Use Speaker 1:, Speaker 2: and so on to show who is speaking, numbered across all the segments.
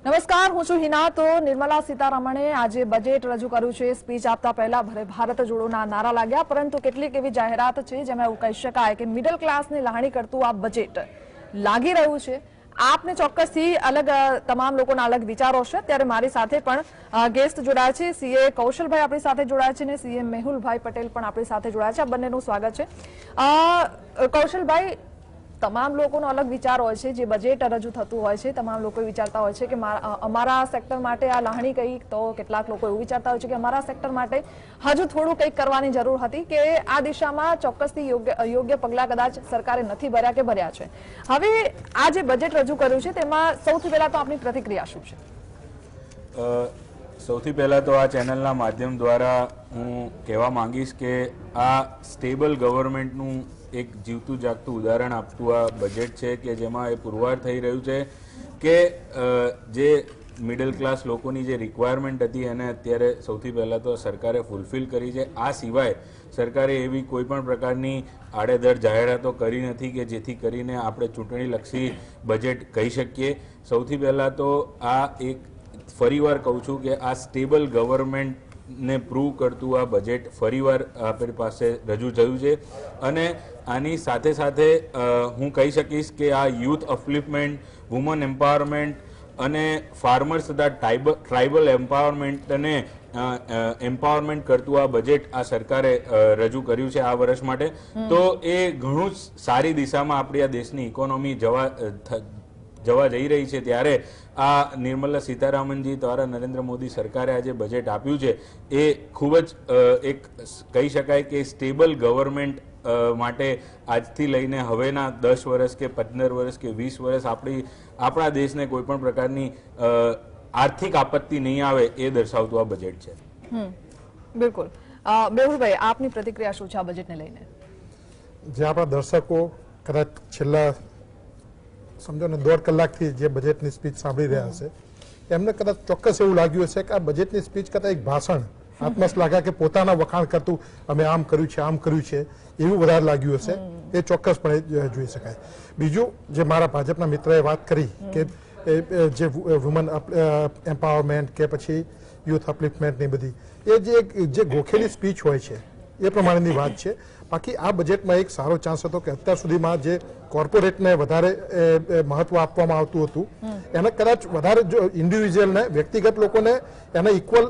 Speaker 1: નમસ્કાર, હું છું હિના। તો નિર્મલા સીતારમણે આજે બજેટ રજૂ કર્યું છે। સ્પીચ આપતા પહેલા ભારત જોડોના નારા લાગ્યા, પરંતુ કેટલીક એવી જાહેરાત છે જેમાં એવું કહી શકાય કે મિડલ ક્લાસની લાગણી કરતું આ બજેટ લાગી રહ્યું છે। આપને ચોક્કસથી અલગ તમામ લોકોના અલગ વિચારો છે। ત્યારે મારી સાથે પણ ગેસ્ટ જોડાયા છે। સીએ કૌશલભાઈ આપણી સાથે જોડાયા છે અને સીએ મેહુલભાઈ પટેલ પણ આપણી સાથે જોડાયા છે। આ બંનેનું સ્વાગત છે। કૌશલભાઈ, તમામ લોકોનો અલગ વિચાર હોય છે। જે બજેટ રજૂ થતું હોય છે તમામ લોકો વિચારતા હોય છે કે અમારા સેક્ટર માટે આ લાગણી કંઈક, તો કેટલાક લોકો એવું વિચારતા હોય છે કે અમારા સેક્ટર માટે હજુ થોડું કંઈક કરવાની જરૂર હતી, કે આ દિશામાં ચોક્કસથી યોગ્ય પગલાં કદાચ સરકારે નથી ભર્યા કે ભર્યા છે। હવે આ જે બજેટ રજૂ કર્યું છે તેમાં સૌથી પહેલા તો આપની પ્રતિક્રિયા શું છે?
Speaker 2: સૌથી પહેલા તો આ ચેનલના માધ્યમ દ્વારા હું કહેવા માંગીશ કે આ સ્ટેબલ ગવર્મેન્ટનું એક જીવતું જાગતું ઉદાહરણ આપતું આ બજેટ છે કે જેમાં એ પુરવાર થઈ રહ્યું છે કે જે મિડલ ક્લાસ લોકોની જે રિક્વાયરમેન્ટ હતી એને અત્યારે સૌથી પહેલાં તો સરકારે ફૂલફિલ કરી છે। આ સિવાય સરકારે એવી કોઈ પણ પ્રકારની આડેધડ જાહેરાતો કરી નથી કે જેથી કરીને આપણે ચૂંટણીલક્ષી બજેટ કહી શકીએ। સૌથી પહેલાં તો આ એક ફરીવાર કહું છું કે આ સ્ટેબલ ગવર્મેન્ટને પ્રૂવ કરતું આ બજેટ ફરીવાર આપણી પાસે રજૂ થયું છે। અને આની સાથે સાથે હું કહી શકીશ કે આ યુથ અપલિફમેન્ટ, વુમન એમ્પાવરમેન્ટ અને ફાર્મર્સ તથા ટ્રાઇબલ એમ્પાવરમેન્ટને એમ્પાવરમેન્ટ કરતું આ બજેટ આ સરકારે રજૂ કર્યું છે આ વર્ષ માટે। તો એ ઘણું જ સારી દિશામાં આપણી આ દેશની ઇકોનોમી જવા જઈ રહી છે। ત્યારે આ નિર્મલા સીતારામનજી દ્વારા નરેન્દ્ર મોદી સરકારે આજે બજેટ આપ્યું છે એ ખૂબ જ એક કહી શકાય કે સ્ટેબલ ગવર્મેન્ટ માટે આજથી લઈને હવેના 10 વર્ષ કે 15 વર્ષ કે 20 વર્ષ આપણા દેશને કોઈ પણ પ્રકારની આર્થિક આપત્તિ નહીં આવે એ દર્શાવતું આ બજેટ છે।
Speaker 1: બિલકુલ। મેહુલભાઈ, આપની પ્રતિક્રિયા શું છે આ બજેટને લઈને?
Speaker 3: જે આપણા દર્શકો કદાચ છેલ્લા સમજો ને 1.5 કલાકથી જે બજેટની સ્પીચ સાંભળી રહ્યા હશે, એમને કદાચ ચોક્કસ એવું લાગ્યું હશે કે આ બજેટની સ્પીચ કરતાં એક ભાષણ આત્મશ્લાઘા કે પોતાના વખાણ કરતું અમે આમ કર્યું છે આમ કર્યું છે એવું વધારે લાગ્યું હશે। એ ચોક્કસપણે જોઈ શકાય। બીજું, જે મારા ભાજપના મિત્રએ વાત કરી કે જે વુમન એમ્પાવરમેન્ટ કે પછી યુથ અપલિફમેન્ટની બધી એ જે ગોખેલી સ્પીચ હોય છે એ પ્રમાણેની વાત છે। બાકી આ બજેટમાં એક સારો ચાન્સ હતો કે અત્યાર સુધીમાં જે કોર્પોરેટને વધારે મહત્વ આપવામાં આવતું હતું એને કદાચ વધારે જો ઇન્ડિવિજ્યુઅલને, વ્યક્તિગત લોકોને એને ઇક્વલ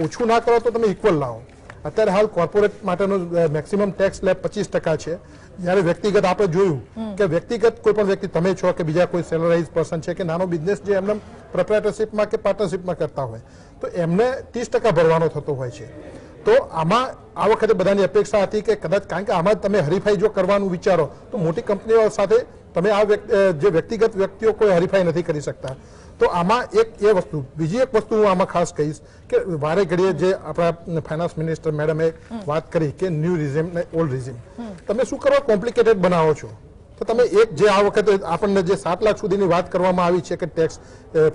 Speaker 3: ઓછું ના કરો તો તમે ઇક્વલ લાવો। અત્યારે હાલ કોર્પોરેટ માટેનો મેક્સિમમ ટેક્સ સ્લેબ 25% છે, જ્યારે વ્યક્તિગત આપણે જોયું કે વ્યક્તિગત કોઈ પણ વ્યક્તિ, તમે છો કે બીજા કોઈ સેલરાઇઝ પર્સન છે કે નાનો બિઝનેસ જે એમને પ્રોપ્રાઇટરશિપમાં કે પાર્ટનરશિપમાં કરતા હોય તો એમને 30% ભરવાનો થતો હોય છે। તો આમાં આ વખતે બધાની અપેક્ષા હતી કે કદાચ, કારણ કે આમાં તમે હરીફાઈ જો કરવાનું વિચારો તો મોટી કંપનીઓ સાથે તમે આ જે વ્યક્તિગત વ્યક્તિઓ કોઈ હરીફાઈ નથી કરી શકતા। તો આમાં એક એ વસ્તુ। બીજી એક વસ્તુ હું આમાં ખાસ કહીશ કે વારે ઘડીએ જે આપણા ફાઇનાન્સ મિનિસ્ટર મેડમે વાત કરી કે ન્યૂ રિઝિમ ને ઓલ્ડ રિઝિમ, તમે શું કરવા કોમ્પ્લિકેટેડ બનાવો છો? તો તમે એક જે આ વખતે આપણને જે 7 લાખ સુધીની વાત કરવામાં આવી છે કે ટેક્સ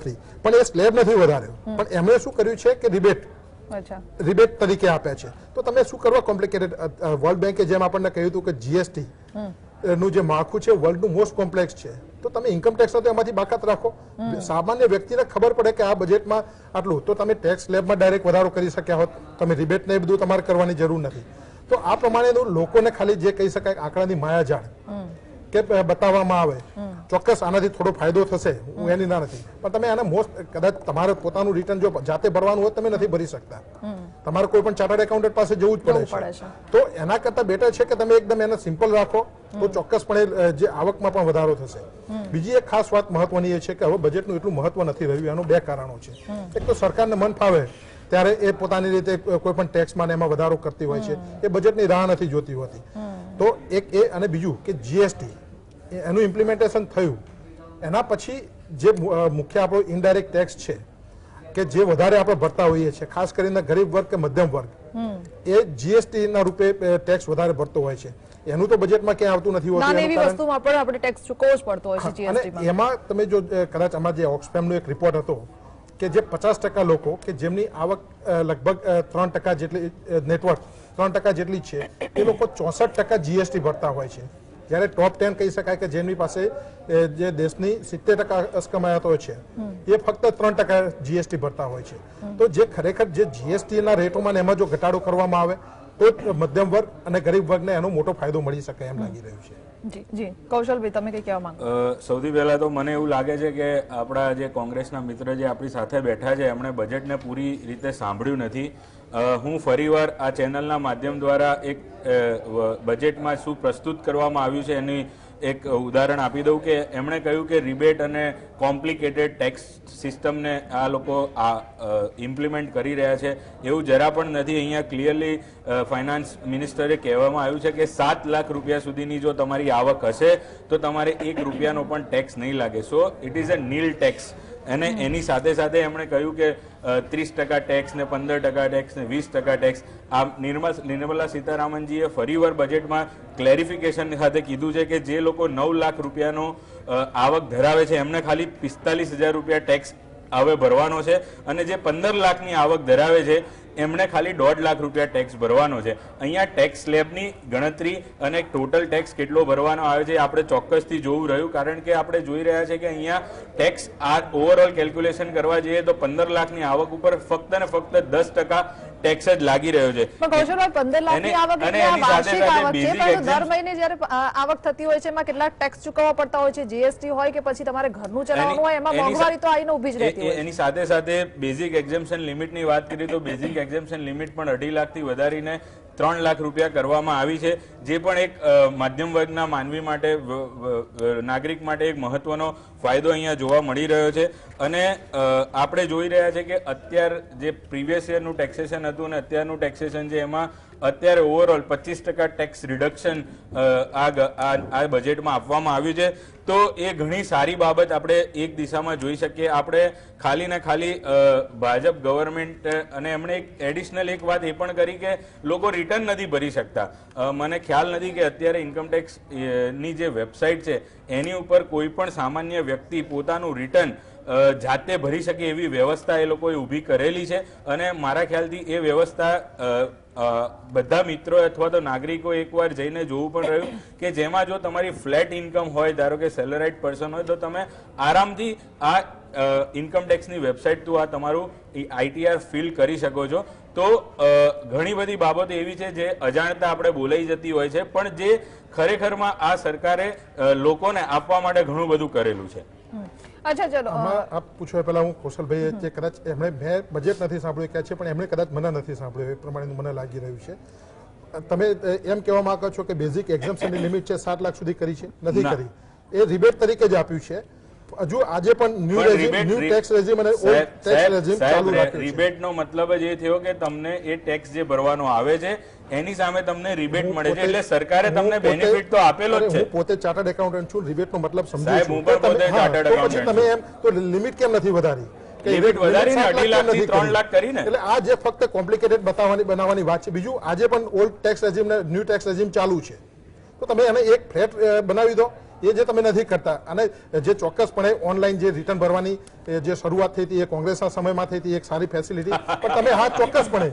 Speaker 3: ફ્રી, પણ એ સ્લેબ નથી વધાર્યો, પણ એમણે શું કર્યું છે કે રિબેટ તરીકે આપ્યા છે। તો તમે શું કરવા કોમ્પ્લિકેટેડ? વર્લ્ડ બેંકે જેમ આપણને કહ્યું હતું કે જીએસટી નું જે માળખું છે વર્લ્ડનું મોસ્ટ કોમ્પ્લેક્સ છે, તો તમે ઇન્કમ ટેક્સ સાથે એમાંથી બાકાત રાખો। સામાન્ય વ્યક્તિને ખબર પડે કે આ બજેટમાં આટલું, તો તમે ટેક્સ સ્લેબમાં ડાયરેક્ટ વધારો કરી શક્યા હોત, તમે રિબેટ ને એ બધું તમારે કરવાની જરૂર નથી। તો આ પ્રમાણેનું લોકોને ખાલી જે કહી શકાય આંકડાની માયાજાળ કે બતાવવામાં આવે, ચોક્કસ આનાથી થોડો ફાયદો થશે, હું એની ના નથી, પણ તમે આને કદાચ તમારે પોતાનું રિટર્ન જો જાતે ભરવાનું હોય તમે નથી ભરી શકતા, તમારે કોઈ પણ ચાર્ટર્ડ એકાઉન્ટન્ટ પાસે જવું જ પડે છે। તો એના કરતાં બેટર છે કે તમે એકદમ એને સિમ્પલ રાખો તો ચોક્કસપણે જે આવકમાં પણ વધારો થશે। બીજી એક ખાસ વાત મહત્વની એ છે કે હવે બજેટનું એટલું મહત્વ નથી રહ્યું। એનું 2 કારણો છે। એક તો સરકારને મન ફાવે ત્યારે એ પોતાની રીતે કોઈ પણ ટેક્સમાં એમાં વધારો કરતી હોય છે, એ બજેટની રાહ નથી જોતી હોતી। તો એક એ, અને બીજું કે જીએસટી એનું ઇમ્પ્લિમેન્ટેશન થયું એના પછી જે મુખ્ય આપણો ઇનડાયરેક્ટ ટેક્સ છે કે જે વધારે આપણે ભરતા હોઈએ છીએ, ખાસ કરીને ગરીબ વર્ગ કે મધ્યમ વર્ગ, એ જીએસટી ના રૂપે ટેક્સ વધારે ભરતો હોય છે। એનું તો બજેટમાં ક્યાંય આવતું નથી હોતું, અને એમાં તમે જો કદાચ આમાં જે ઓક્સફેમનો એક રિપોર્ટ હતો કે જે 50% લોકો કે જેમની આવક લગભગ 3% જેટલી નેટવર્ક 3% જેટલી છે, એ લોકો 64% જીએસટી ભરતા હોય છે। જ્યારે ટોપ 10 કહી શકાય કે જેમની પાસે જે દેશની 70% અસ્કયામતો છે એ ફક્ત 3% જીએસટી ભરતા હોય છે. તો જે ખરેખર જે જીએસટીના રેટોમાં એમાં જો ઘટાડો કરવામાં આવે તો જ મધ્યમ વર્ગ અને ગરીબ વર્ગને એનો મોટો ફાયદો મળી શકે એમ લાગી રહ્યું છે.
Speaker 1: જી જી કૌશલભાઈ, તમે કઈ કહેવા માંગો?
Speaker 2: સૌથી પહેલા તો મને એવું લાગે છે કે આપણા જે કોંગ્રેસના મિત્ર જે આપણી સાથે બેઠા છે એમણે બજેટને પૂરી રીતે સાંભળ્યું નથી. હું ફરીવાર આ ચેનલના માધ્યમ દ્વારા એક બજેટમાં શું પ્રસ્તુત કરવામાં આવ્યું છે એની એક ઉદાહરણ આપી દઉં કે એમણે કહ્યું કે રિબેટ અને કોમ્પ્લિકેટેડ ટેક્સ સિસ્ટમને આ લોકો ઇમ્પ્લિમેન્ટ કરી રહ્યા છે. એવું જરા પણ નથી. અહીંયા ક્લિયરલી ફાઇનાન્સ મિનિસ્ટરે કહેવામાં આવ્યું છે કે 7 લાખ રૂપિયા સુધીની જો તમારી આવક હશે તો તમારે 1 રૂપિયાનો પણ ટેક્સ નહીં લાગે. So it is a nil tax. અને એની સાથે સાથે એમણે કહ્યું કે 30% ટેક્સ ને 15% ટેક્સ ને 20% ટેક્સ. આ નિર્મલા સીતારામનજીએ ફરીવાર બજેટમાં ક્લેરિફિકેશન સાથે કીધું છે કે જે લોકો 9 લાખ રૂપિયાનો આવક ધરાવે છે એમને ખાલી 45,000 રૂપિયા ટેક્સ હવે ભરવાનો છે અને જે 15 લાખની આવક ધરાવે છે એમણે ખાલી 1.5 લાખ રૂપિયા ટેક્સ ભરવાનો છે. અહીંયા ટેક્સ સ્લેબની ગણતરી અને ટોટલ ટેક્સ કેટલો ભરવાનો આવે છે આપણે ચોક્કસથી જોવું રહ્યું, કારણ કે આપણે જોઈ રહ્યા છે કે અહીંયા ટેક્સ આ ઓવરઓલ કેલ્ક્યુલેશન કરવા જઈએ તો 15 લાખની આવક ઉપર ફક્ત ને ફક્ત 10% ટેક્સ જ લાગી રહ્યો છે.
Speaker 1: પણ કૌશલભાઈ, 15 લાખની આવક એટલે આ વાર્ષિક આવક છે, પરંતુ દર મહિને જ્યારે આવક થતી હોય છે એમાં કેટલા ટેક્સ ચૂકવવા પડતા હોય છે, જીએસટી હોય કે પછી તમારે ઘરનું ચલાવવાનું હોય, એમાં મોંઘવારી તો આવીને ઊભી જ રહેતી હોય.
Speaker 2: એની સાથે સાથે બેઝિક એક્ઝેમ્પશન લિમિટની વાત કરીએ તો બેઝિક એક્ઝેમ્પશન લિમિટ પણ 2.5 લાખથી વધારીને 3 લાખ રૂપિયા કરવામાં આવી છે, જે પણ એક મધ્યમ વર્ગના માનવી માટે નાગરિક માટે એક મહત્વનો ફાયદો અહીંયા જોવા મળી રહ્યો છે. અને આપણે જોઈ રહ્યા છે કે અત્યાર જે પ્રીવિયસ યરનું ટેક્સેશન હતું અને અત્યારનું ટેક્સેશન છે એમાં અત્યારે ઓવરઓલ 25% ટેક્સ રિડક્શન આ બજેટમાં આપવામાં આવ્યું છે. તો એ ઘણી સારી બાબત આપણે એક દિશામાં જોઈ શકીએ. આપણે ખાલી ને ખાલી ભાજપ ગવર્મેન્ટ અને એમણે એક એડિશનલ એક વાત એ પણ કરી કે લોકો રિટર્ન નથી ભરી શકતા. મને ખ્યાલ નથી કે અત્યારે ઇન્કમટેક્સ ની જે વેબસાઇટ છે એની ઉપર કોઈ પણ સામાન્ય વ્યક્તિ પોતાનું રિટર્ન જાતે ભરી શકે એવી વ્યવસ્થા એ લોકોએ ઊભી કરેલી છે. અને મારા ખ્યાલથી એ વ્યવસ્થા બધા મિત્રો અથવા તો નાગરિકો એકવાર જઈને જોવું પણ રહ્યું કે જેમાં જો તમારી ફ્લેટ ઇન્કમ હોય, ધારો કે સેલરાઇડ પર્સન હોય, તો તમે આરામથી આ ઇન્કમટેક્સની વેબસાઇટ થ્રુ આ તમારું આઈટીઆર ફિલ કરી શકો છો. તો ઘણી બધી બાબતો એવી છે જે અજાણતા આપણે બોલાઈ જતી હોય છે, પણ જે ખરેખરમાં આ સરકારે લોકોને આપવા માટે ઘણું બધું કરેલું છે.
Speaker 1: અચ્છા, ચલો
Speaker 3: આપ પૂછો પહેલા હું કૌશલભાઈ જે કદાચ એમણે મેં બજેટ નથી સાંભળ્યું કે છે, પણ એમણે કદાચ મને નથી સાંભળ્યું એ પ્રમાણે મને લાગી રહ્યું છે. તમે એમ કહેવા માંગો છો કે બેઝિક એક્ઝામ્પશનની લિમિટ છે 7 લાખ સુધી કરી છે? નથી કરી. એ રિબેટ તરીકે જ આપ્યું છે. હજુ આજે પણ ન્યૂ ટેક્સ રેજીમ અને ઓલ્ડ ટેક્સ રેજીમ ચાલુ રાખ્યું છે.
Speaker 2: રિબેટનો મતલબ જ એ થયો કે તમને એ ટેક્સ જે ભરવાનો આવે છે એની સામે તમને રિબેટ મળે છે, એટલે સરકારે તમને બેનિફિટ તો આપેલો જ છે.
Speaker 3: હું પોતે ચાર્ટર્ડ એકાઉન્ટન્ટ છું, રિબેટનો મતલબ સમજુ
Speaker 2: સાહેબ, હું પણ પોતે ચાર્ટર્ડ એકાઉન્ટન્ટ છું.
Speaker 3: તમે એમ તો લિમિટ કેમ નથી વધારી?
Speaker 2: લિમિટ વધારીને 2.5 લાખથી 3 લાખ કરીને.
Speaker 3: એટલે આ જે ફક્ત કોમ્પ્લિકેટેડ બનાવવાની વાત છે. બીજું આજે પણ ઓલ્ડ ટેક્સ રેજીમ ને ન્યૂ ટેક્સ રેજીમ ચાલુ છે, તો તમે એને એક ફ્લેટ બનાવી દો. એ જે તમે નથી કરતા. અને જે ચોક્કસપણે ઓનલાઈન જે રિટર્ન ભરવાની જે શરૂઆત થઈ હતી એ કોંગ્રેસના સમયમાં થઈ હતી, એક સારી ફેસિલિટી. પણ તમે હા ચોક્કસપણે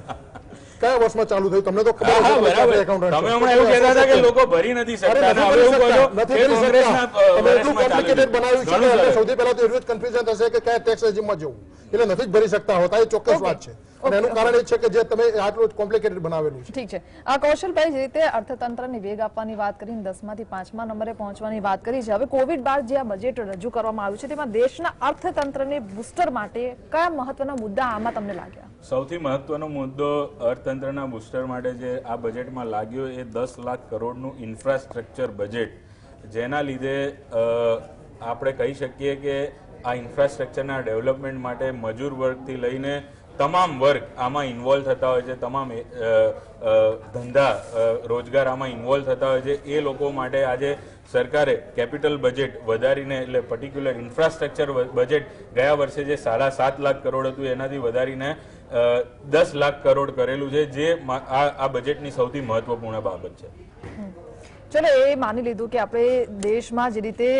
Speaker 3: કયા વર્ષમાં ચાલુ થયું તમને તો ખબર હશે.
Speaker 2: તમે હમણાં એવું કહેતા હતા કે લોકો ભરી નથી શકતા, હવે એવું કહો કે કોંગ્રેસના
Speaker 3: તમે એટલું કોમ્પ્લિકેટેડ બનાવ્યું છે કે સૌથી પહેલા તો એટલું જ કન્ફ્યુઝન થશે કે કયા ટેક્સ રેજીમમાં જવું, એટલે નથી જ ભરી શકતા હોતા. એ ચોક્કસ વાત છે. અને એનું કારણ એ છે કે જે તમે આટલું કોમ્પ્લિકેટેડ બનાવેલું છે.
Speaker 1: ઠીક છે. આ કૌશલભાઈ, જે રીતે અર્થતંત્રને વેગ આપવાની વાત કરીને 10માંથી 5મા નંબરે પહોંચવાની વાત કરી છે, હવે કોવિડ બાદ જે આ બજેટ રજૂ કરવામાં આવ્યું છે તેમાં દેશના અર્થતંત્રને બૂસ્ટર માટે કયા મહત્વના મુદ્દા આમાં તમને લાગ્યા?
Speaker 2: સૌથી મહત્વનો મુદ્દો અર્થતંત્રના બૂસ્ટર માટે જે આ બજેટમાં લાગ્યો એ 10 લાખ કરોડનું ઇન્ફ્રાસ્ટ્રક્ચર બજેટ, જેના લીધે આપણે કહી શકીએ કે આ ઇન્ફ્રાસ્ટ્રક્ચરના ડેવલપમેન્ટ માટે મજૂર વર્ગથી લઈને તમામ વર્ગ આમાં ઇન્વોલ્વ થતા હોય છે, તમામ ધંધા રોજગાર આમાં ઇન્વોલ્વ થતા હોય છે. એ લોકો માટે આજે સરકારે કેપિટલ બજેટ વધારીને, એટલે પર્ટિક્યુલર ઇન્ફ્રાસ્ટ્રક્ચર બજેટ ગયા વર્ષે જે 7.5 લાખ કરોડ હતું એનાથી વધારીને 10 લાખ કરોડ કરેલું છે, જે આ બજેટની સૌથી મહત્વપૂર્ણ બાબત છે.
Speaker 1: ચલો, એ માની લીધું કે આપણે દેશમાં જે રીતે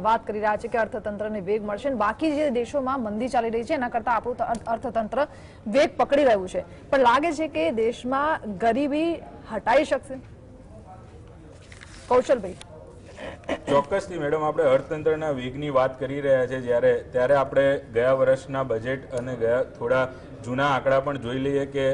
Speaker 1: વાત કરી રહ્યા છે કે અર્થતંત્રને વેગ મળશે, બાકી જે દેશોમાં મંદી ચાલી રહી છે એના કરતા આપણું અર્થતંત્ર વેગ પકડી રહ્યું છે, પણ લાગે છે કે દેશમાં ગરીબી હટાઈ શકશે? કૌશલભાઈ,
Speaker 2: ચોક્કસથી મેડમ, આપણે અર્થતંત્રના વેગની વાત કરી રહ્યા છે ત્યારે આપણે ગયા વર્ષના બજેટ અને ગયા થોડા જૂના આંકડા પણ જોઈ લઈએ કે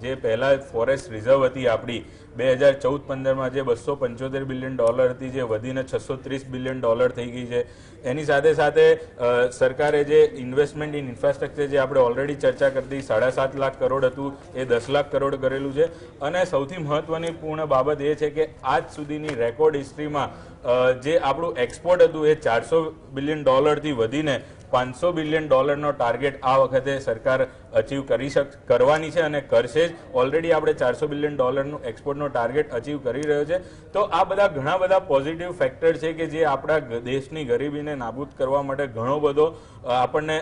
Speaker 2: જે પહેલા ફોરેસ્ટ રિઝર્વ હતી આપણી 2014-15માં જે $275 બિલિયન હતી, જે વધીને $630 બિલિયન થઈ ગઈ છે. એની સાથે સાથે સરકારે જે ઇન્વેસ્ટમેન્ટ ઇન ઇન્ફ્રાસ્ટ્રક્ચર જે આપણે ઓલરેડી ચર્ચા કરતી 7.5 લાખ કરોડ હતું એ 10 લાખ કરોડ કરેલું છે. અને સૌથી મહત્વની પૂર્ણ બાબત એ છે કે આજ સુધીની રેકોર્ડ હિસ્ટ્રીમાં જે આપણું એક્સપોર્ટ હતું એ $400 બિલિયન થી વધીને $500 બિલિયન નો ટાર્ગેટ આ વખતે સરકાર અચીવ કરવાની છે અને કરશે જ. ઓલરેડી આપણે $400 બિલિયન નું એક્સપોર્ટનો ટાર્ગેટ અચીવ કરી રહ્યો છે. તો આ બધા ઘણા બધા પોઝિટિવ ફેક્ટર છે કે જે આપણા દેશની ગરીબીને નાબૂદ કરવા માટે ઘણો બધો આપણને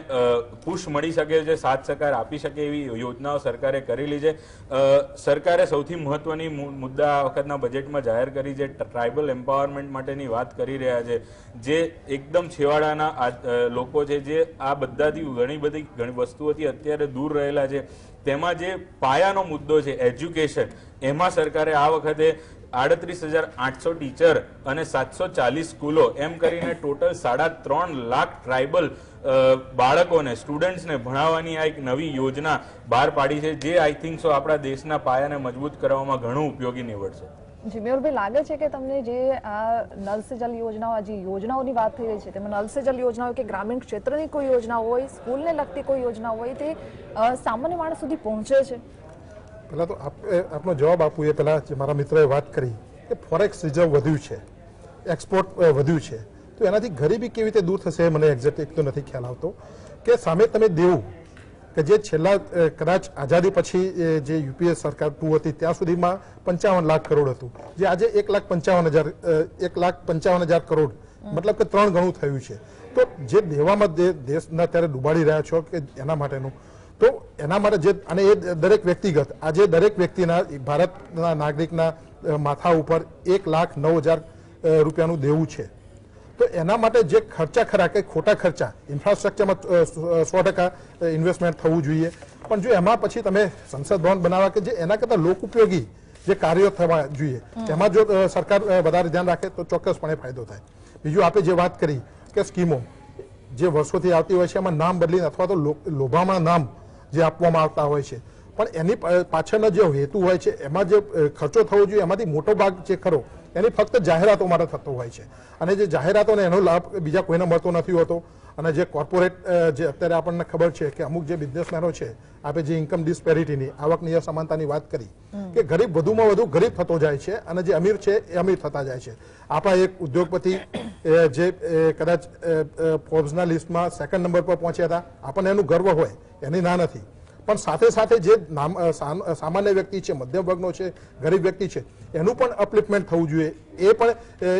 Speaker 2: પુશ મળી શકે છે, સાથ સહકાર આપી શકે એવી યોજનાઓ સરકારે કરેલી છે. સરકારે સૌથી મહત્વની મુદ્દા આ વખતના બજેટમાં જાહેર કરી છે, ટ્રાઇબલ એમ્પાવરમેન્ટ માટેની વાત કરી રહ્યા છે. જે એકદમ છેવાડાના લોકો છે, જે આ બધાથી ઘણી વસ્તુઓથી અત્યારે દૂર રહેલા છે, તેમાં જે પાયાનો મુદ્દો છે એજ્યુકેશન, એમાં સરકારે આ વખતે 38,800 ટીચર અને 740 સ્કૂલો એમ કરીને ટોટલ 3.5 લાખ ટ્રાઇબલ બાળકોને, સ્ટુડન્ટ્સને ભણાવવાની આ એક નવી યોજના બહાર પાડી છે, જે આઈ થિંક સો આપણા દેશના પાયાને મજબૂત કરવામાં ઘણું ઉપયોગી નીવડશે.
Speaker 1: જી મેહુલભાઈ, લાગે છે કે તમને જે આ નલ સે જલ યોજનાઓ, જે યોજનાઓની વાત થઈ રહી છે તેમાં નલ સે જલ યોજના હોય કે ગ્રામીણ ક્ષેત્રની કોઈ યોજના હોય, સ્કૂલને લગતી કોઈ યોજના હોય, તે સામાન્ય માણસ સુધી પહોંચે છે?
Speaker 3: પહેલાં તો આપનો જવાબ આપવું એ પહેલાં જે મારા મિત્રએ વાત કરી કે ફોરેક્સ રિઝર્વ વધ્યું છે, એક્સપોર્ટ વધ્યું છે, તો એનાથી ગરીબી કેવી રીતે દૂર થશે મને એક્ઝેક્ટ એક તો નથી ખ્યાલ આવતો. કે સામે તમે દેવું કે જે છેલ્લા કદાચ આઝાદી પછી જે યુપીએ સરકાર 2 હતી ત્યાં સુધીમાં 55 લાખ કરોડ હતું, જે આજે 1,55,000 કરોડ, મતલબ કે 3 ગણું થયું છે. તો જે દેવામાં દેશના અત્યારે ડૂબાડી રહ્યા છો કે એના માટેનું, તો એના માટે જે, અને એ દરેક વ્યક્તિગત, આજે દરેક વ્યક્તિના ભારતના નાગરિકના માથા ઉપર 1,09,000 રૂપિયાનું દેવું છે. તો એના માટે જે ખર્ચા ખરા કે ખોટા ખર્ચા, ઇન્ફ્રાસ્ટ્રક્ચરમાં 100% ઇન્વેસ્ટમેન્ટ થવું જોઈએ, પણ જો એમાં પછી તમે સંસદ ભવન બનાવવા કે જે એના કરતાં લોક ઉપયોગી જે કાર્યો થવા જોઈએ એમાં જો સરકાર વધારે ધ્યાન રાખે તો ચોક્કસપણે ફાયદો થાય. બીજું આપણે જે વાત કરી કે સ્કીમો જે વર્ષોથી આવતી હોય છે એમાં નામ બદલીને અથવા તો લોભામાં નામ જે આપવામાં આવતા હોય છે, પણ એની પાછળનો જે હેતુ હોય છે એમાં જે ખર્ચો થવો જોઈએ એમાંથી મોટો ભાગ જે ખરો એની ફક્ત જાહેરાતો માટે થતો હોય છે, અને જે જાહેરાતોને એનો લાભ બીજા કોઈને મળતો નથી હોતો. અને જે કોર્પોરેટ જે અત્યારે આપણને ખબર છે કે અમુક જે બિઝનેસમેનો છે, આપણે જે ઇન્કમ ડિસ્પેરિટીની, આવકની અસમાનતાની વાત કરી કે ગરીબ વધુમાં વધુ ગરીબ થતો જાય છે અને જે અમીર છે એ અમીર થતા જાય છે. આપણા એક ઉદ્યોગપતિ જે કદાચ ફોર્બ્સના લિસ્ટમાં 2nd નંબર પર પહોંચ્યા હતા, આપણને એનું ગર્વ હોય, એની ના નથી, પણ સાથે સાથે જે સામાન્ય વ્યક્તિ છે, મધ્યમ વર્ગનો છે, ગરીબ વ્યક્તિ છે, એનું પણ અપલિફમેન્ટ થવું જોઈએ, એ પણ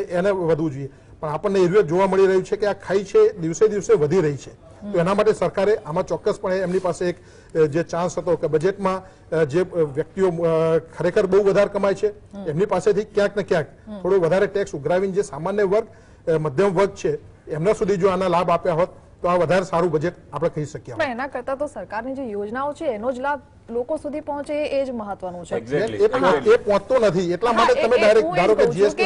Speaker 3: એને વધવું જોઈએ. પણ આપણને એ જોવા મળી રહ્યું છે કે આ ખાઈ છે દિવસે દિવસે વધી રહી છે. તો એના માટે સરકારે આમાં ચોક્કસપણે એમની પાસે એક જે ચાન્સ હતો કે બજેટમાં જે વ્યક્તિઓ ખરેખર બહુ વધારે કમાય છે એમની પાસેથી ક્યાંક ને ક્યાંક થોડો વધારે ટેક્સ ઉઘરાવીને જે સામાન્ય વર્ગ, મધ્યમ વર્ગ છે એમના સુધી જો આના લાભ આપ્યા હોત તો આ વધારે સારું બજેટ આપણે કહી શકીએ.
Speaker 1: પણ એના કરતા તો સરકારની જે યોજનાઓ છે એનો જ લાભ લોકો સુધી પહોંચે એ જ મહત્વનું છે.
Speaker 3: એ પહોંચતો નથી, એટલા માટે તમે ડાયરેક્ટ ધારો કે જીએસટી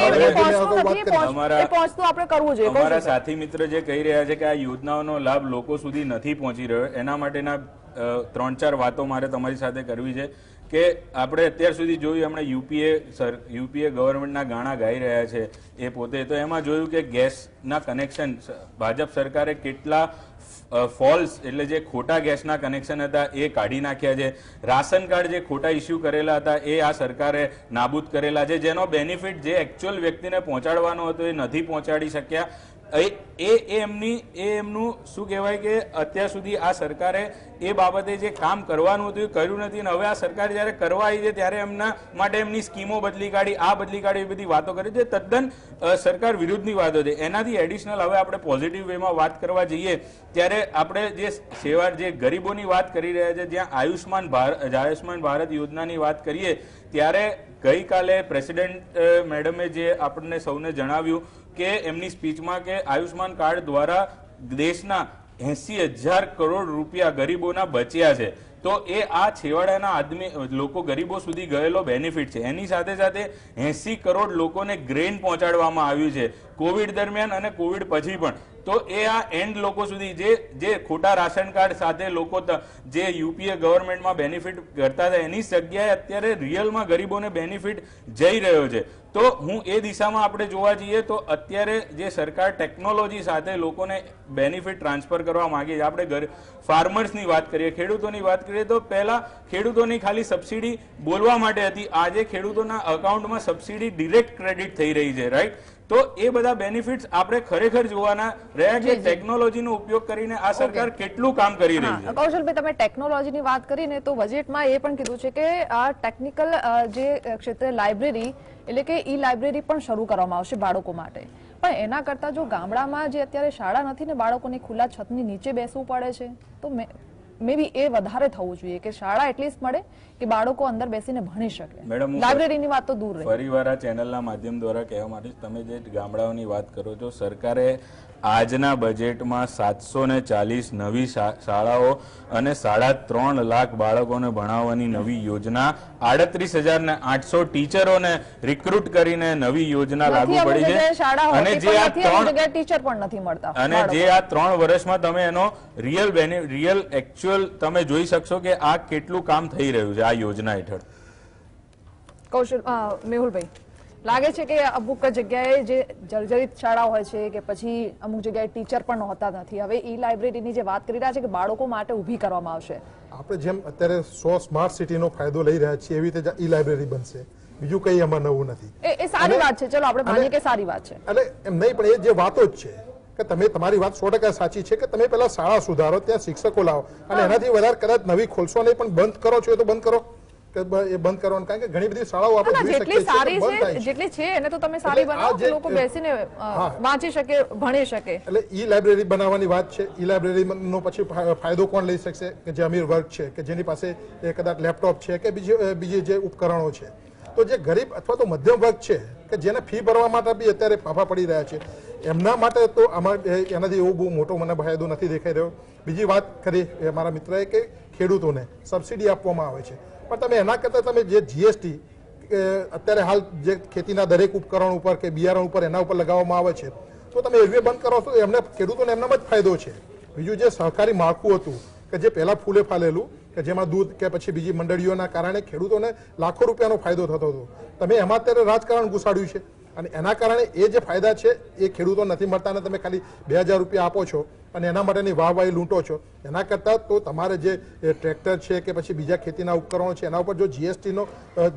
Speaker 1: આપણે કરવું જોઈએ.
Speaker 2: અમારા સાથી મિત્ર જે કહી રહ્યા છે કે આ યોજનાઓનો લાભ લોકો સુધી નથી પહોંચી રહ્યો, એના માટેના 3-4 વાતો મારે તમારી સાથે કરવી છે. કે આપણે અત્યાર સુધી જોયું, હમણાં યુપીએ ગવર્મેન્ટના ગાણા ગાઈ રહ્યા છે એ પોતે, તો એમાં જોયું કે ગેસના કનેક્શન ભાજપ સરકારે કેટલા ફોલ્સ, એટલે જે ખોટા ગેસના કનેક્શન હતા એ કાઢી નાખ્યા છે. રાશન કાર્ડ જે ખોટા ઇસ્યુ કરેલા હતા એ આ સરકારે નાબૂદ કરેલા છે, જેનો બેનિફિટ જે એકચ્યુઅલ વ્યક્તિને પહોંચાડવાનો હતો એ નથી પહોંચાડી શક્યા. એમનું શું કહેવાય કે અત્યાર સુધી આ સરકારે એ બાબતે જે કામ કરવાનું હતું એ કર્યું નથી, અને હવે આ સરકાર જયારે કરવા આવી છે ત્યારે એમના માટે એમની સ્કીમો બદલી કાઢી, આ બદલી કાઢી, એ બધી વાતો કરી છે, તદ્દન સરકાર વિરુદ્ધની વાતો છે. એનાથી એડિશનલ હવે આપણે પોઝિટિવ વેમાં વાત કરવા જઈએ ત્યારે આપણે જે સેવા, જે ગરીબોની વાત કરી રહ્યા છે, જ્યાં આયુષ્માન ભારત યોજનાની વાત કરીએ ત્યારે ગઈકાલે પ્રેસિડેન્ટ મેડમે જે આપણને સૌને જણાવ્યું કે એમની સ્પીચમાં કે આયુષ્માન કાર્ડ દ્વારા દેશના 80,000 કરોડ રૂપિયા ગરીબોના બચ્યા છે. તો એ આ છેવાડાના આદમી લોકો ગરીબો સુધી ગયેલો બેનિફિટ છે. એની સાથે સાથે 80 કરોડ લોકોને ગ્રેન પહોંચાડવામાં આવ્યું છે કોવિડ દરમિયાન અને કોવિડ પછી પણ. તો એ આ એન્ડ લોકો સુધી જે ખોટા રાશન કાર્ડ સાથે લોકો જે યુપીએ ગવર્મેન્ટમાં બેનિફિટ કરતા હતા એની જગ્યાએ અત્યારે રિયલમાં ગરીબોને બેનિફિટ જઈ રહ્યો છે. તો હું એ દિશામાં આપણે જોવા જઈએ તો અત્યારે જે સરકાર ટેકનોલોજી સાથે લોકોને બેનિફિટ ટ્રાન્સફર કરવા માંગે છે. આપણે ફાર્મર્સની વાત કરીએ, ખેડૂતોની વાત કરીએ તો પહેલા ખેડૂતોની ખાલી સબસિડી બોલવા માટે હતી, આજે ખેડૂતોના અકાઉન્ટમાં સબસિડી ડિરેક્ટ ક્રેડિટ થઈ રહી છે, રાઈટ? તો એ બધા બેનિફિટ્સ આપણે ખરેખર જોવાના રહ્યા કે ટેકનોલોજીનો ઉપયોગ કરીને આ સરકાર કેટલું કામ કરી રહી છે.
Speaker 1: કૌશલભાઈ, તમે ટેકનોલોજીની વાત કરીને તો બજેટમાં એ પણ કીધું છે કે આ ટેકનિકલ જે ક્ષેત્રે લાઇબ્રેરી એટલે કે ઈ લાઇબ્રેરી પણ શરૂ કરવામાં આવશે બાળકો માટે. પણ એના કરતા જો ગામડામાં જે અત્યારે શાળા નથી ને બાળકોને ખુલ્લા છતની નીચે બેસવું પડે છે તો મે બી એ વધારે થવું જોઈએ કે શાળા એટલીસ્ટ મળે કે બાળકો અંદર બેસીને ભણી શકે. લાઇબ્રેરીની વાત તો દૂર રહી.
Speaker 2: ફરીવાર આ ચેનલના માધ્યમ દ્વારા કહેવા માંગીશ, તમે જે ગામડાઓની વાત કરો છો, સરકારે આજના બજેટમાં 740 નવી શાળાઓ અને 3.5 લાખ બાળકોને ભણાવવાની નવી યોજના, 38,800 ટીચરોને રિક્રુટ કરીને નવી યોજના લાગુ પડી છે. અને જે આ 3
Speaker 1: ટીચર પણ નથી મળતા
Speaker 2: અને જે આ 3 વર્ષમાં તમે એનો રિયલ એકચ્યુઅલ તમે જોઈ શકશો કે આ કેટલું કામ થઈ રહ્યું છે આ યોજના હેઠળ.
Speaker 1: કૌશલ, મેહુલભાઈ, લાગે છે કે અમુક જગ્યાએ જે જર્જરિત શાળા હોય છે કે પછી અમુક જગ્યાએ ટીચર પણ હોતા નથી, હવે ઈ લાઇબ્રેરીની જે વાત કરી રહ્યા છે કે બાળકો માટે ઊભી કરવામાં આવશે.
Speaker 3: આપણે જેમ અત્યારે 100 સ્માર્ટ સિટીનો ફાયદો લઈ રહ્યા છીએ એવી રીતે ઈ લાઇબ્રેરી બનશે, બીજું કઈ એમાં નવું નથી.
Speaker 1: એ સારી વાત છે, ચલો આપણે માનીએ કે સારી વાત છે.
Speaker 3: એટલે એમ નહીં, પણ એ જે વાતો જ છે કે તમે, તમારી વાત 100% સાચી છે કે તમે પેલા શાળા સુધારો, ત્યાં શિક્ષકો લાવો અને એનાથી વધારે કદાચ નવી ખોલશો નહીં પણ બંધ કરો છો એ તો બંધ કરો, એ બંધ કરવાનું. કારણ કે ઘણી બધી શાળાઓ આપણે જોઈ શકીએ છીએ
Speaker 1: જેટલી છે એને તો તમે સારી બનાવો કે લોકો બેસીને વાંચી શકે, ભણી શકે.
Speaker 3: એટલે ઈ લાઇબ્રેરી બનાવવાની વાત છે. ઈ લાઇબ્રેરીનો પછી ફાયદો કોણ લઈ શકશે? કે જે અમીર વર્ગ છે, કે જેની પાસે કદાચ લેપટોપ છે કે બીજી જે ઉપકરણો છે. તો જે ગરીબ અથવા તો મધ્યમ વર્ગ છે કે જેને ફી ભરવા માટે બી અત્યારે ફાફા પડી રહ્યા છે, એમના માટે તો આમાં એનાથી એવો બહુ મોટો મને ફાયદો નથી દેખાઈ રહ્યો. બીજી વાત કરી મારા મિત્રએ કે ખેડૂતોને સબસિડી આપવામાં આવે છે, પણ તમે એના કરતાં તમે જે જીએસટી અત્યારે હાલ જે ખેતીના દરેક ઉપકરણ ઉપર કે બિયારણ ઉપર એના ઉપર લગાવવામાં આવે છે, તો તમે એવી બંધ કરો છો એમને ખેડૂતોને એમનામાં જ ફાયદો છે. બીજું જે સહકારી માળખું હતું કે જે પહેલા ફૂલે ફાલેલું, કે જેમાં દૂધ કે પછી બીજી મંડળીઓના કારણે ખેડૂતોને લાખો રૂપિયાનો ફાયદો થતો હતો, તમે એમાં અત્યારે રાજકારણ ઘુસાડ્યું છે અને એના કારણે એ જે ફાયદા છે એ ખેડૂતો નથી મળતા અને તમે ખાલી 2000 રૂપિયા આપો છો અને એના માટેની વાહવાહી લૂંટો છો. એના કરતાં તો તમારે જે ટ્રેક્ટર છે કે પછી બીજા ખેતીના ઉપકરણો છે એના ઉપર જો જીએસટીનો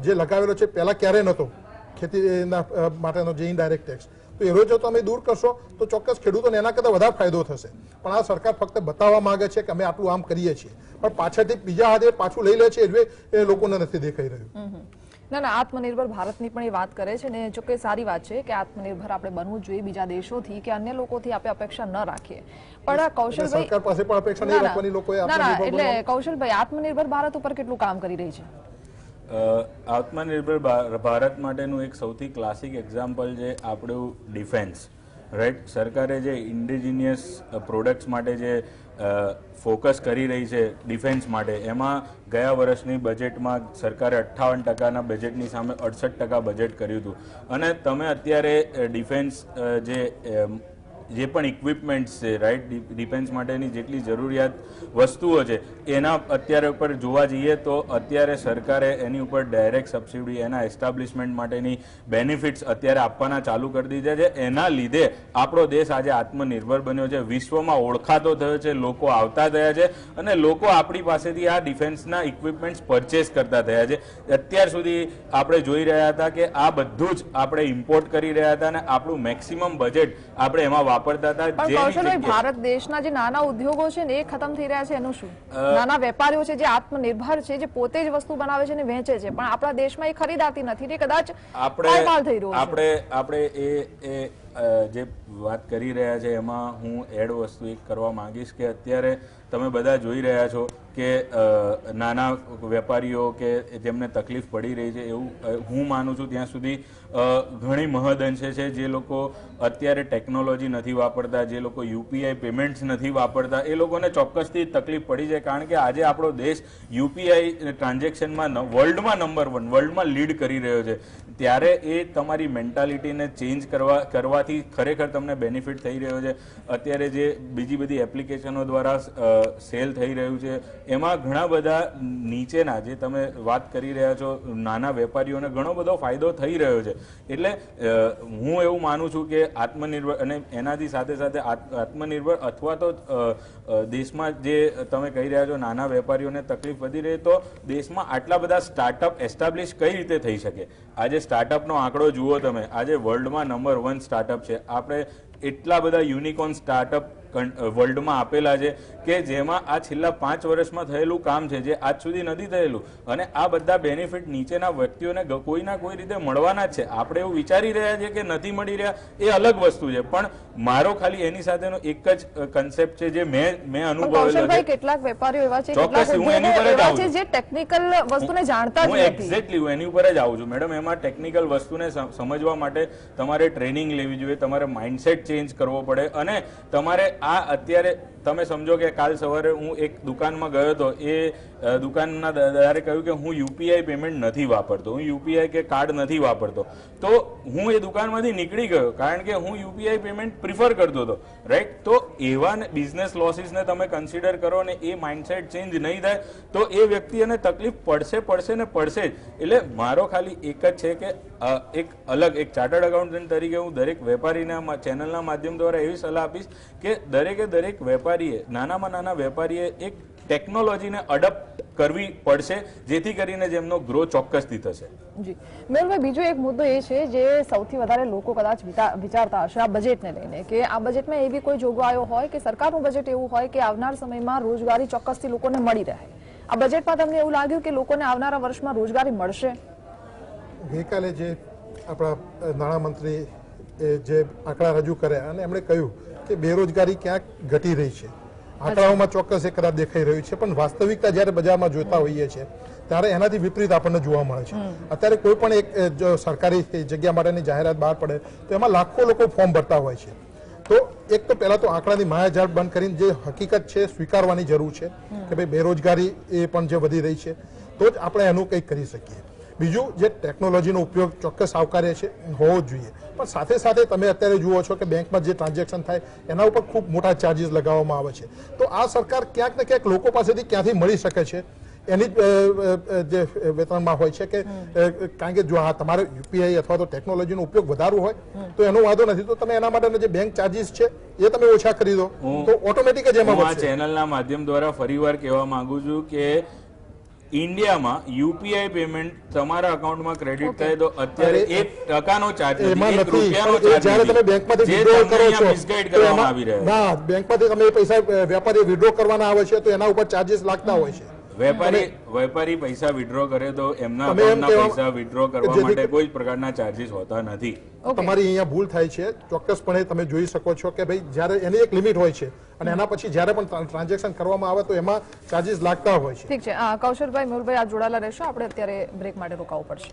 Speaker 3: જે લગાવેલો છે, પહેલા ક્યારેય નહોતો ખેતીના માટેનો જે ઇનડાયરેક્ટ ટેક્સ, તો એ જો તમે દૂર કરશો તો ચોક્કસ ખેડૂતોને એના કરતાં વધારે ફાયદો થશે. પણ આ સરકાર ફક્ત બતાવવા માંગે છે કે અમે આટલું આમ કરીએ છીએ, પણ પાછળથી બીજા હાથે પાછું લઈ લે છે એ લોકોને નથી દેખાઈ રહ્યું.
Speaker 1: ના, આત્મનિર્ભર ભારતની પણ એ વાત કરે છે ને, જો કે સારી વાત છે કે આત્મનિર્ભર આપણે બનવું જોઈએ બીજા દેશોથી કે અન્ય લોકોથી આપણે અપેક્ષા ન રાખીએ. પણ કૌશલભાઈ,
Speaker 3: સરકાર પાસે પણ અપેક્ષા નહીં રાખવાની લોકોએ.
Speaker 1: એટલે કૌશલભાઈ, આત્મનિર્ભર ભારત ઉપર કેટલું કામ કરી રહી છે?
Speaker 2: આત્મનિર્ભર ભારત માટેનું એક સૌથી ક્લાસિક એક્ઝામ્પલ છે આપણું ડિફેન્સ, રાઈટ? સરકારે જે ઇન્ડિજિનિયસ પ્રોડક્ટ્સ માટે જે ફોકસ કરી રહી છે ડિફેન્સ માટે, એમાં ગયા વર્ષની બજેટમાં સરકારે 58%ના બજેટની સામે 68% બજેટ કર્યું હતું. અને તમે અત્યારે ડિફેન્સ જે પણ ઇક્વિપમેન્ટ્સ છે, રાઈટ, ડિફેન્સ માટેની જેટલી જરૂરિયાત વસ્તુઓ છે એના અત્યારે ઉપર જોવા જઈએ તો અત્યારે સરકારે એની ઉપર ડાયરેક્ટ સબસિડી, એના એસ્ટાબ્લિશમેન્ટ માટેની બેનિફિટ્સ અત્યારે આપવાના ચાલુ કરી દીધા છે. એના લીધે આપણો દેશ આજે આત્મનિર્ભર બન્યો છે, વિશ્વમાં ઓળખાતો થયો છે, લોકો આવતા થયા છે અને લોકો આપણી પાસેથી આ ડિફેન્સના ઇક્વિપમેન્ટ્સ પરચેસ કરતા થયા છે. અત્યાર સુધી આપણે જોઈ રહ્યા હતા કે આ બધું જ આપણે ઇમ્પોર્ટ કરી રહ્યા હતા અને આપણું મેક્સિમમ બજેટ આપણે એમાં વાપરતા હતા.
Speaker 1: ભારત દેશના જે નાના ઉદ્યોગો છે ને એ ખતમ થઈ રહ્યા છે, એનું શું? નાના વેપારીઓ છે જે આત્મનિર્ભર છે, જે પોતે જ વસ્તુ બનાવે છે અને વેચે છે, પણ આપણા દેશમાં એ ખરીદાતી નથી, કદાચ આપણે
Speaker 2: જે વાત કરી રહ્યા છે એમાં હું એડ વસ્તુ એક કરવા માંગીશ કે અત્યારે તમે બધા જોઈ રહ્યા છો કે નાના વેપારીઓ કે જેમને તકલીફ પડી રહી છે એવું હું માનું છું ત્યાં સુધી ઘણી મહદઅંશે છે જે લોકો અત્યારે ટેકનોલોજી નથી વાપરતા, જે લોકો યુપીઆઈ પેમેન્ટ્સ નથી વાપરતા, એ લોકોને ચોક્કસથી તકલીફ પડી છે. કારણ કે આજે આપણો દેશ યુપીઆઈ ટ્રાન્ઝેક્શનમાં વર્લ્ડમાં નંબર 1 વર્લ્ડમાં લીડ કરી રહ્યો છે. ત્યારે એ તમારી મેન્ટાલિટીને ચેન્જ કરવાથી ખરેખર તમને બેનિફિટ થઈ રહ્યો છે. અત્યારે જે બીજી બધી એપ્લિકેશનો દ્વારા સેલ થઈ રહ્યું છે એમાં ઘણા બધા નીચેના જે તમે વાત કરી રહ્યા છો નાના વેપારીઓને ઘણો બધો ફાયદો થઈ રહ્યો છે. એટલે હું એવું માનું છું કે આત્મનિર્ભર અને એનાથી સાથે સાથે આત્મનિર્ભર અથવા તો દેશમાં જે તમે કહી રહ્યા છો નાના વેપારીઓને તકલીફ વધી રહી, તો દેશમાં આટલા બધા સ્ટાર્ટઅપ એસ્ટાબ્લિશ કઈ રીતે થઈ શકે? આજે સ્ટાર્ટઅપનો આંકડો જુઓ તમે, આજે વર્લ્ડમાં નંબર 1 સ્ટાર્ટઅપ છે. આપણે એટલા બધા યુનિકોર્ન સ્ટાર્ટઅપ વર્લ્ડમાં આપેલા છે કે જેમાં આ છેલ્લા 5 વર્ષમાં થયેલું કામ છે જે આજ સુધી નથી થયેલું. અને આ બધા બેનિફિટ નીચેના વ્યક્તિઓને કોઈના કોઈ રીતે મળવાના જ છે. આપણે એવું વિચારી રહ્યા છીએ કે નથી મળી રહ્યા એ અલગ વસ્તુ છે, પણ મારો ખાલી એની સાથેનો એક જ કન્સેપ્ટ છે જે મેં અનુભવેલો છે.
Speaker 1: કેટલાક વેપારીઓ એવા છે,
Speaker 2: ચોક્કસ હું એની ઉપર જ આવું છું,
Speaker 1: જે ટેકનિકલ વસ્તુને જાણતા જ નથી.
Speaker 2: એક્ઝેક્ટલી હું એની ઉપર જ આવું છું મેડમ. એમાં ટેકનિકલ વસ્તુને સમજવા માટે તમારે ટ્રેનિંગ લેવી જોઈએ, તમારે માઇન્ડસેટ ચેન્જ કરવો પડે. અને તમારે આ અત્યારે તમે સમજો કે કાલ સવારે હું એક દુકાનમાં ગયો હતો, એ દુકાનના દાદાએ કહ્યું કે હું યુપીઆઈ પેમેન્ટ નથી વાપરતો, હું યુપીઆઈ કે કાર્ડ નથી વાપરતો. તો હું એ દુકાનમાંથી નીકળી ગયો કારણ કે હું યુપીઆઈ પેમેન્ટ પ્રિફર કરતો હતો, રાઈટ? તો એવા બિઝનેસ લોસીસને તમે કન્સિડર કરો ને એ માઇન્ડસેટ ચેન્જ નહીં થાય તો એ વ્યક્તિને તકલીફ પડશે ને પડશે જ. એટલે મારો ખાલી એક જ છે કે એક અલગ એક ચાર્ટર્ડ એકાઉન્ટન્ટ તરીકે હું દરેક વેપારીના ચેનલના માધ્યમ દ્વારા એવી સલાહ આપીશ કે દરેક વેપારીએ નાનામાં નાના વેપારીએ એક ટેકનોલોજીને અડપ્ટ કરવી પડશે જેથી કરીને જેમનો ગ્રો ચોક્કસથી થશે.
Speaker 1: જી મેહુલભાઈ, બીજો એક મુદ્દો એ છે જે સૌથી વધારે લોકો કદાચ વિચારતા હશે આ બજેટને લઈને કે આ બજેટમાં એવી કોઈ જોગવાઈઓ હોય કે સરકારનું બજેટ એવું હોય કે આવનાર સમયમાં રોજગારી ચોક્કસથી લોકોને મળી રહે. આ બજેટમાં તમને એવું લાગ્યું કે લોકોને આવનારા વર્ષમાં રોજગારી મળશે?
Speaker 3: ગઈકાલે જે આપણા નાણામંત્રી જે આંકડા રજૂ કર્યા અને એમણે કહ્યું કે બેરોજગારી ક્યાંક ઘટી રહી છે. આંકડાઓમાં ચોક્કસ એક કદાચ દેખાઈ રહ્યું છે, પણ વાસ્તવિકતા જ્યારે બજારમાં જોતા હોઈએ છીએ ત્યારે એનાથી વિપરીત આપણને જોવા મળે છે. અત્યારે કોઈ પણ એક સરકારી જગ્યા માટેની જાહેરાત બહાર પડે તો એમાં લાખો લોકો ફોર્મ ભરતા હોય છે. તો એક તો પહેલા તો આંકડાની માયાજાળ બંધ કરીને જે હકીકત છે સ્વીકારવાની જરૂર છે કે ભાઈ બેરોજગારી એ પણ જે વધી રહી છે તો જ આપણે એનું કંઈક કરી શકીએ. બીજું, જે ટેકનોલોજીનો ઉપયોગ ચોક્કસ આવકાર્ય છે હોવો જ જોઈએ, પણ સાથે સાથે તમે અત્યારે જુઓ છો કે બેંકમાં જે ટ્રાન્ઝેક્શન થાય એના ઉપર ખૂબ મોટા ચાર્જીસ લગાવવામાં આવે છે. તો આ સરકાર ક્યાંક ને ક્યાંક લોકો પાસેથી ક્યાંથી મળી શકે છે એની જે વેતનમાં હોય છે કે કારણ કે જો હા તમારે યુપીઆઈ અથવા તો ટેકનોલોજીનો ઉપયોગ વધારવો હોય તો એનો વાંધો નથી, તો તમે એના માટેના જે બેંક ચાર્જીસ છે એ તમે ઓછા કરી દો તો ઓટોમેટિક જ એમાં
Speaker 2: આ ચેનલના માધ્યમ દ્વારા ફરીવાર કહેવા માંગુ છું કે ઇન્ડિયામાં યુપીઆઈ પેમેન્ટ તમારા અકાઉન્ટમાં ક્રેડિટ થાય તો અત્યારે 1% ચાર્જ નથી, 1 રૂપિયાનો ચાર્જ
Speaker 3: જ્યારે તમે બેંકમાંથી વિથડ્રો કરો છો
Speaker 2: મિસગાઈડ કરવામાં આવી રહ્યો છે.
Speaker 3: ના, બેંકમાંથી તમે પૈસા વેપારી વિથડ્રો કરવાના આવે છે તો એના ઉપર ચાર્જીસ લાગતા હોય છે.
Speaker 2: વેપારી પૈસા વિથડ્રો કરે તો એમના અકાઉન્ટના પૈસા વિથડ્રો કરવા માટે કોઈ પ્રકારના ચાર્જીસ હોતા નથી.
Speaker 3: તમારી અહીંયા ભૂલ થાય છે. ચોક્કસપણે તમે જોઈ શકો છો કે ભાઈ જ્યારે એની એક લિમિટ હોય છે અને એના પછી જ્યારે પણ ટ્રાન્ઝેક્શન કરવામાં આવે તો એમાં ચાર્જીસ લાગતા હોય છે.
Speaker 1: ઠીક છે કૌશલભાઈ, મેહુલભાઈ આપ જોડાયેલા રહેશો, આપણે અત્યારે બ્રેક માટે રોકાવું પડશે.